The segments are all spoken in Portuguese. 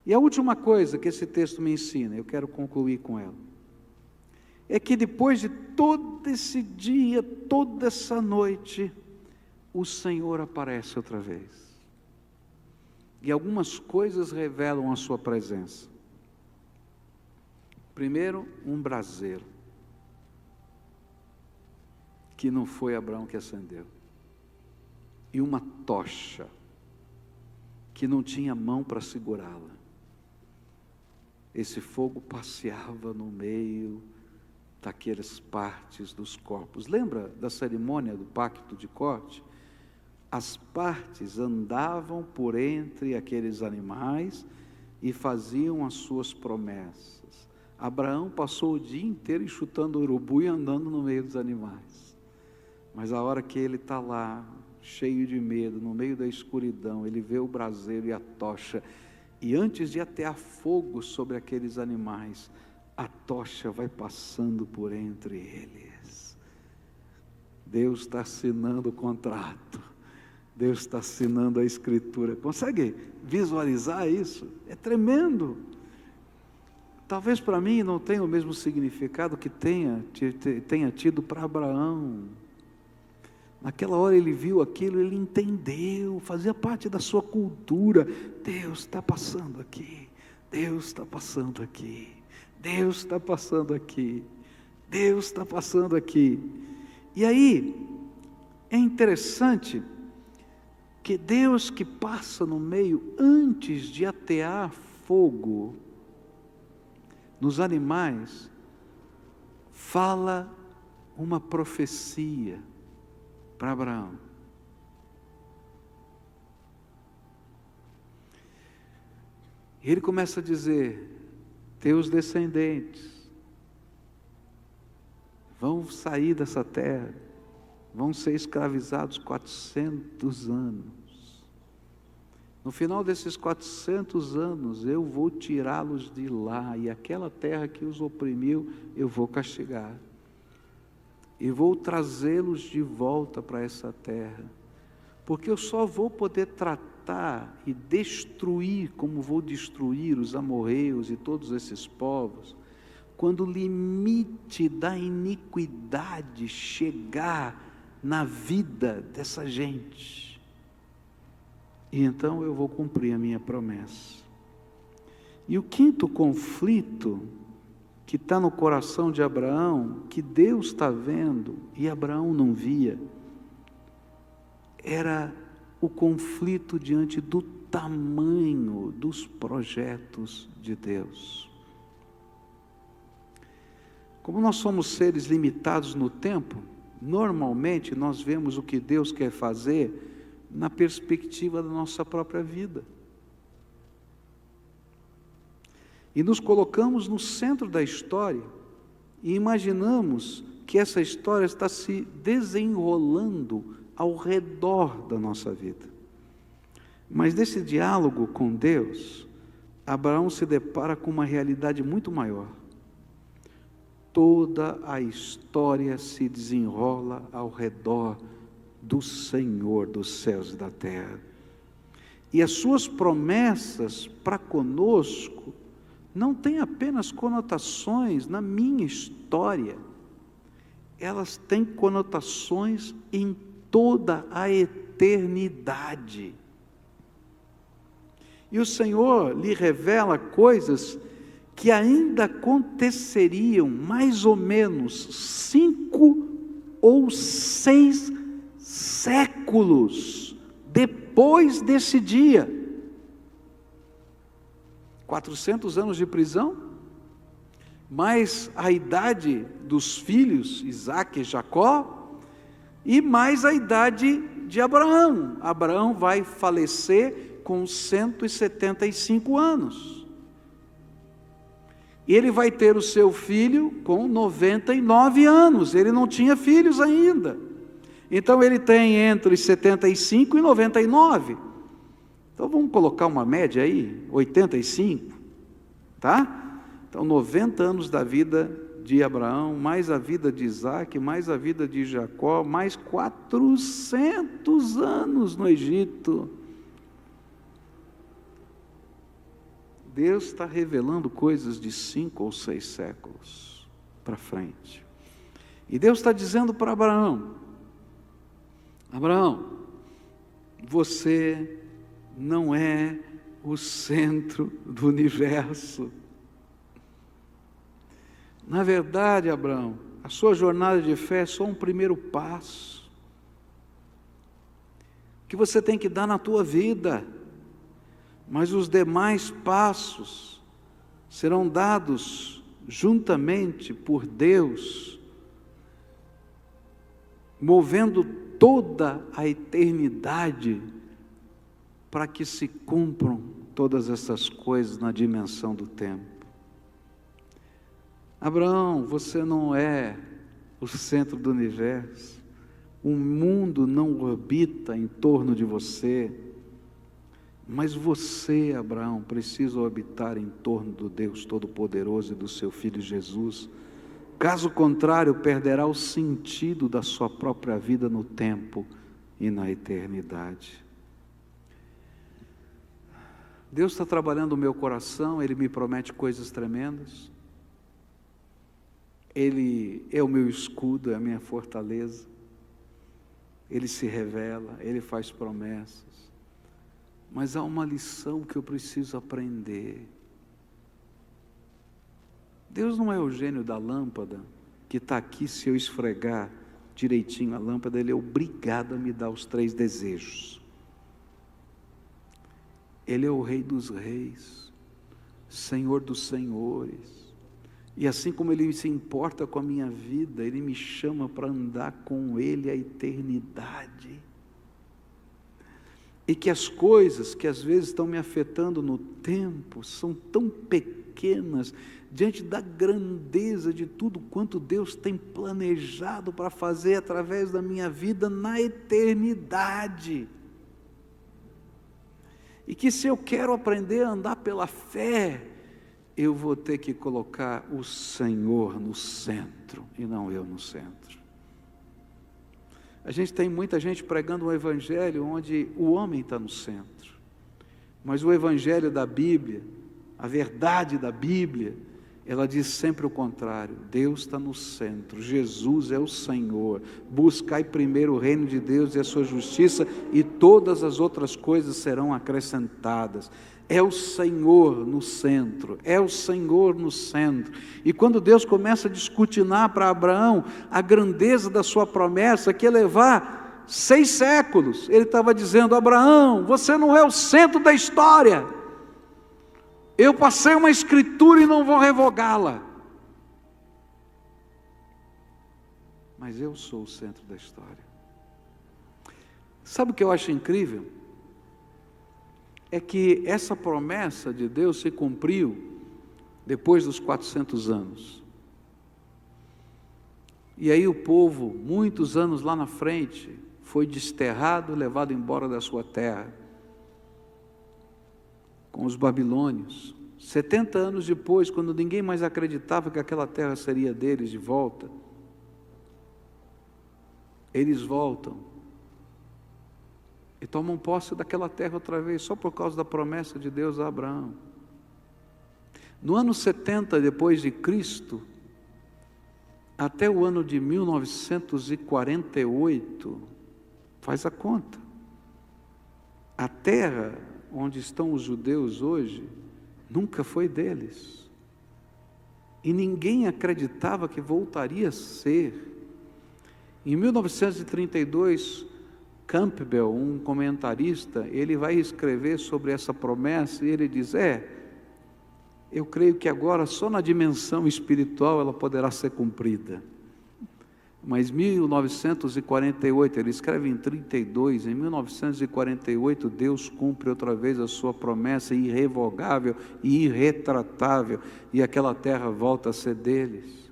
E a última coisa que esse texto me ensina, eu quero concluir com ela, é que depois de todo esse dia, toda essa noite, o Senhor aparece outra vez. E algumas coisas revelam a sua presença. Primeiro, um braseiro, que não foi Abraão que acendeu, e uma tocha, que não tinha mão para segurá-la. Esse fogo passeava no meio daquelas partes dos corpos. Lembra da cerimônia do pacto de corte? As partes andavam por entre aqueles animais e faziam as suas promessas. Abraão passou o dia inteiro enxutando urubu e andando no meio dos animais. Mas a hora que ele está lá, cheio de medo, no meio da escuridão, ele vê o braseiro e a tocha, e antes de atear fogo sobre aqueles animais, a tocha vai passando por entre eles. Deus está assinando o contrato, Deus está assinando a escritura. Consegue visualizar isso? É tremendo. Talvez para mim não tenha o mesmo significado que tenha tido para Abraão. Naquela hora ele viu aquilo, ele entendeu, fazia parte da sua cultura. Deus está passando aqui, Deus está passando aqui, Deus está passando aqui, Deus está passando aqui. E aí, é interessante que Deus que passa no meio, antes de atear fogo nos animais, fala uma profecia para Abraão. E ele começa a dizer: teus descendentes vão sair dessa terra, vão ser escravizados 400 anos. No final desses 400 anos, eu vou tirá-los de lá, e aquela terra que os oprimiu, eu vou castigar. E vou trazê-los de volta para essa terra, porque eu só vou poder tratar e destruir, como vou destruir os amorreus e todos esses povos, quando o limite da iniquidade chegar na vida dessa gente. E então eu vou cumprir a minha promessa. E o quinto conflito que está no coração de Abraão, que Deus está vendo e Abraão não via, era o conflito diante do tamanho dos projetos de Deus. Como nós somos seres limitados no tempo, normalmente nós vemos o que Deus quer fazer na perspectiva da nossa própria vida. E nos colocamos no centro da história e imaginamos que essa história está se desenrolando ao redor da nossa vida. Mas nesse diálogo com Deus, Abraão se depara com uma realidade muito maior. Toda a história se desenrola ao redor do Senhor dos céus e da terra. E as suas promessas para conosco não têm apenas conotações na minha história, elas têm conotações em toda a eternidade. E o Senhor lhe revela coisas que ainda aconteceriam mais ou menos 5 ou 6 séculos depois desse dia. 400 anos de prisão, mais a idade dos filhos, Isaque e Jacó, e mais a idade de Abraão. Abraão vai falecer com 175 anos. E ele vai ter o seu filho com 99 anos, ele não tinha filhos ainda. Então ele tem entre 75 e 99. Então vamos colocar uma média aí, 85, tá? Então 90 anos da vida de Abraão, mais a vida de Isaque, mais a vida de Jacó, mais 400 anos no Egito. Deus está revelando coisas de 5 ou 6 séculos para frente. E Deus está dizendo para Abraão: Abraão, você não é o centro do universo. Na verdade, Abraão, a sua jornada de fé é só um primeiro passo que você tem que dar na tua vida, mas os demais passos serão dados juntamente por Deus, movendo toda a eternidade para que se cumpram todas essas coisas na dimensão do tempo. Abraão, você não é o centro do universo, o mundo não orbita em torno de você, mas você, Abraão, precisa orbitar em torno do Deus Todo-Poderoso e do seu Filho Jesus. Caso contrário, perderá o sentido da sua própria vida no tempo e na eternidade. Deus está trabalhando o meu coração, Ele me promete coisas tremendas. Ele é o meu escudo, é a minha fortaleza. Ele se revela, Ele faz promessas. Mas há uma lição que eu preciso aprender. Deus não é o gênio da lâmpada, que está aqui, se eu esfregar direitinho a lâmpada, Ele é obrigado a me dar os 3 desejos. Ele é o Rei dos Reis, Senhor dos Senhores. E assim como Ele se importa com a minha vida, Ele me chama para andar com Ele a eternidade. E que as coisas que às vezes estão me afetando no tempo, são tão pequenas, diante da grandeza de tudo quanto Deus tem planejado para fazer através da minha vida na eternidade. E que se eu quero aprender a andar pela fé, eu vou ter que colocar o Senhor no centro e não eu no centro. A gente tem muita gente pregando um evangelho onde o homem está no centro, mas o evangelho da Bíblia, a verdade da Bíblia, ela diz sempre o contrário. Deus está no centro, Jesus é o Senhor. Buscai primeiro o reino de Deus e a sua justiça, e todas as outras coisas serão acrescentadas. É o Senhor no centro, é o Senhor no centro. E quando Deus começa a descortinar para Abraão a grandeza da sua promessa, que ia levar 6 séculos, Ele estava dizendo: Abraão, você não é o centro da história. Eu passei uma escritura e não vou revogá-la, mas eu sou o centro da história. Sabe o que eu acho incrível? É que essa promessa de Deus se cumpriu depois dos 400 anos. E aí o povo, muitos anos lá na frente, foi desterrado, levado embora da sua terra, com os babilônios. 70 anos depois, quando ninguém mais acreditava que aquela terra seria deles de volta, eles voltam e tomam posse daquela terra outra vez, só por causa da promessa de Deus a Abraão. No ano 70 depois de Cristo, até o ano de 1948, faz a conta, a terra onde estão os judeus hoje, nunca foi deles, e ninguém acreditava que voltaria a ser. Em 1932, Campbell, um comentarista, ele vai escrever sobre essa promessa, e ele diz: eu creio que agora só na dimensão espiritual ela poderá ser cumprida. Mas 1948, ele escreve em 32, em 1948 Deus cumpre outra vez a sua promessa irrevogável e irretratável, e aquela terra volta a ser deles.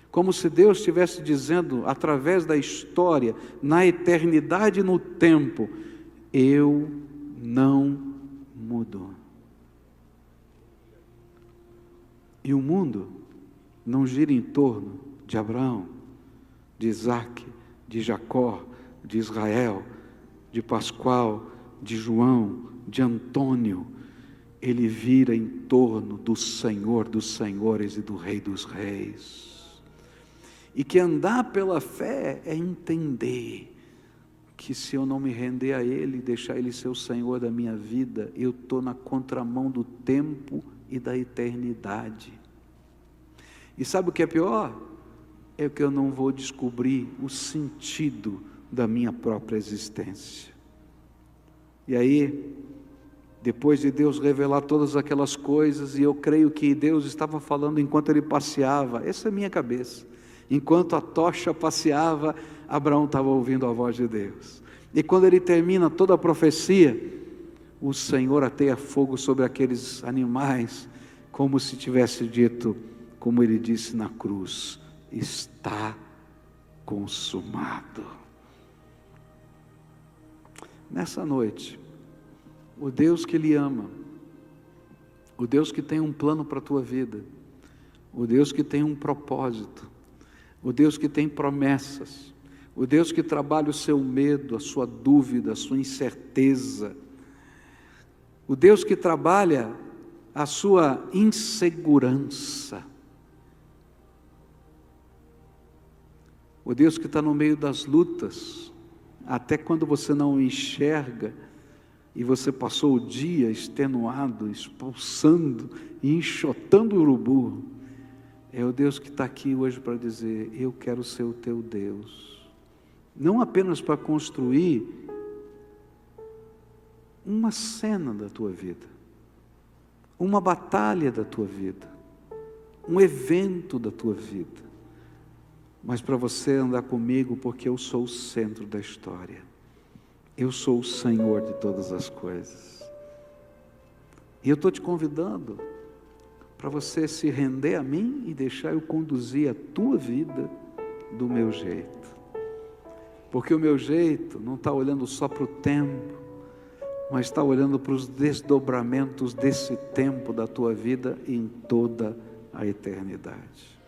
Como se Deus estivesse dizendo, através da história, na eternidade e no tempo: eu não mudo. E o mundo não gira em torno de Abraão, de Isaac, de Jacó, de Israel, de Pascoal, de João, de Antônio. ele vira em torno do Senhor dos Senhores e do Rei dos Reis. E que andar pela fé é entender que se eu não me render a Ele, deixar Ele ser o Senhor da minha vida, eu estou na contramão do tempo e da eternidade. E sabe o que é pior? É que eu não vou descobrir o sentido da minha própria existência. E aí, depois de Deus revelar todas aquelas coisas, e eu creio que Deus estava falando enquanto ele passeava, essa é a minha cabeça, enquanto a tocha passeava, Abraão estava ouvindo a voz de Deus, e quando ele termina toda a profecia, o Senhor ateia fogo sobre aqueles animais, como se tivesse dito, como ele disse na cruz, está consumado. Nessa noite, o Deus que lhe ama, o Deus que tem um plano para a tua vida, o Deus que tem um propósito, o Deus que tem promessas, o Deus que trabalha o seu medo, a sua dúvida, a sua incerteza, o Deus que trabalha a sua insegurança, o Deus que está no meio das lutas, até quando você não enxerga, e você passou o dia extenuado, expulsando e enxotando o urubu, é o Deus que está aqui hoje para dizer, eu quero ser o teu Deus, não apenas para construir uma cena da tua vida, uma batalha da tua vida, um evento da tua vida, mas para você andar comigo, porque eu sou o centro da história, eu sou o Senhor de todas as coisas, e eu estou te convidando para você se render a mim e deixar eu conduzir a tua vida do meu jeito, porque o meu jeito não está olhando só para o tempo, mas está olhando para os desdobramentos desse tempo da tua vida em toda a eternidade.